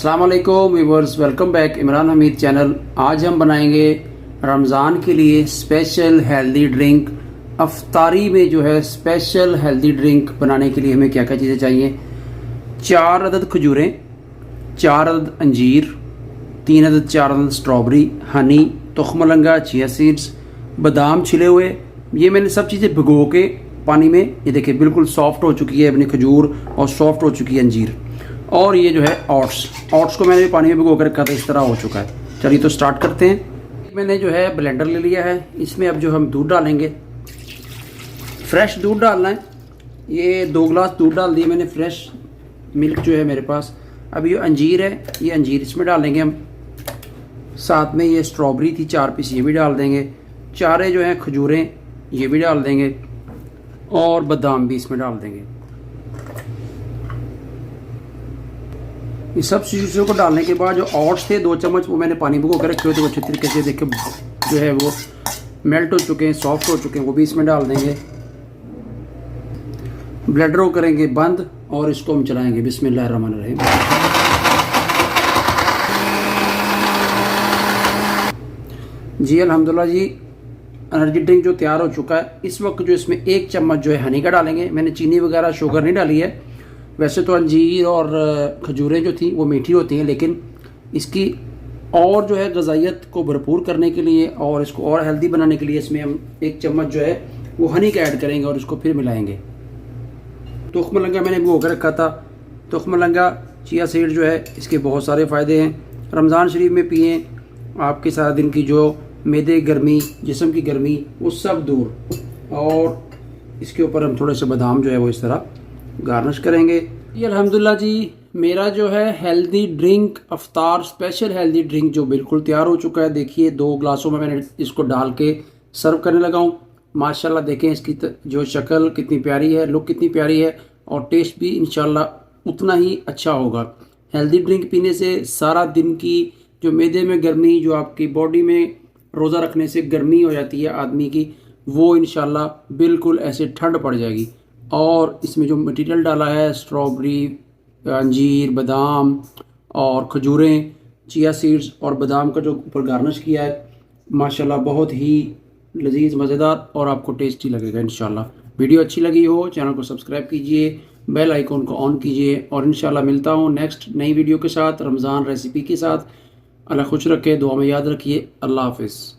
अस्सलाम वालेकुम viewers, welcome back Imran Hamid channel. आज हम बनाएंगे रमज़ान के लिए स्पेशल हेल्दी ड्रिंक। अफ्तारी में जो है स्पेशल हेल्दी ड्रिंक बनाने के लिए हमें क्या क्या चीज़ें चाहिए। 4 अदद खजूरें, 4 अदद अंजीर, 3 अदद 4 अदद स्ट्रॉबेरी, हनी, तुखमलंगा, चिया सीड्स, बादाम छिले हुए। ये मैंने सब चीज़ें भिगो के पानी में, ये देखिए बिल्कुल सॉफ्ट हो चुकी है अपनी खजूर और सॉफ्ट हो चुकी है अंजीर। और ये जो है ओट्स को मैंने पानी में भिगो कर रखा था, इस तरह हो चुका है। चलिए तो स्टार्ट करते हैं। मैंने जो है ब्लेंडर ले लिया है, इसमें अब जो हम दूध डालेंगे, फ्रेश दूध डालना है। ये 2 गिलास दूध डाल दिए मैंने, फ्रेश मिल्क जो है मेरे पास। अब ये अंजीर है, ये अंजीर इसमें डालेंगे हम। साथ में ये स्ट्रॉबेरी थी 4 पीस, ये भी डाल देंगे। 4 जो हैं खजूरें, ये भी डाल देंगे। और बादाम भी इसमें डाल देंगे। ये सब चीज़ों को डालने के बाद जो ओट्स थे 2 चम्मच, वो मैंने पानी भिगो कर रखे हुए थे, वो अच्छी तरीके से देखिए जो है वो मेल्ट हो चुके हैं, सॉफ्ट हो चुके हैं, वो भी इसमें डाल देंगे। ब्लेंडर को करेंगे बंद और इसको हम चलाएंगे। बिस्मिल्लाहिर्रहमानिर्रहीम। जी अल्हम्दुलिल्लाह जी, एनर्जी ड्रिंक जो तैयार हो चुका है। इस वक्त जो इसमें 1 चम्मच जो है हनी का डालेंगे। मैंने चीनी वगैरह शुगर नहीं डाली है। वैसे तो अंजीर और खजूरें जो थी वो मीठी होती हैं, लेकिन इसकी और जो है गज़ाइयत को भरपूर करने के लिए और इसको और हेल्दी बनाने के लिए इसमें हम 1 चम्मच जो है वो हनी का ऐड करेंगे और इसको फिर मिलाएंगे। तुखमलंगा मैंने भिगो कर रखा था। तुखमलंगा, चिया सीड जो है, इसके बहुत सारे फ़ायदे हैं। रमज़ान शरीफ में पिएँ, आपके सारा दिन की जो मैदे गर्मी, जिस्म की गर्मी, वो सब दूर। और इसके ऊपर हम थोड़े से बादाम जो है वो इस तरह गार्निश करेंगे। ये अल्हम्दुलिल्लाह जी, मेरा जो है हेल्दी ड्रिंक, अफ्तार स्पेशल हेल्दी ड्रिंक जो बिल्कुल तैयार हो चुका है। देखिए 2 ग्लासों में मैंने इसको डाल के सर्व करने लगा हूँ। माशाल्लाह देखें इसकी जो शक्ल कितनी प्यारी है, लुक कितनी प्यारी है, और टेस्ट भी इंशाल्लाह उतना ही अच्छा होगा। हेल्दी ड्रिंक पीने से सारा दिन की जो मैदे में गर्मी, जो आपकी बॉडी में रोज़ा रखने से गर्मी हो जाती है आदमी की, वो इंशाल्लाह बिल्कुल ऐसे ठंड पड़ जाएगी। और इसमें जो मटेरियल डाला है, स्ट्रॉबेरी, अंजीर, बादाम और खजूरें, चिया सीड्स और बादाम का जो ऊपर गार्निश किया है, माशाल्लाह बहुत ही लजीज, मज़ेदार और आपको टेस्टी लगेगा इंशाल्लाह। वीडियो अच्छी लगी हो, चैनल को सब्सक्राइब कीजिए, बेल आइकॉन को ऑन कीजिए, और इंशाल्लाह मिलता हूँ नेक्स्ट नई वीडियो के साथ, रमज़ान रेसिपी के साथ। अल्लाह खुश रखे, दुआ में याद रखिए। अल्लाह हाफिज़।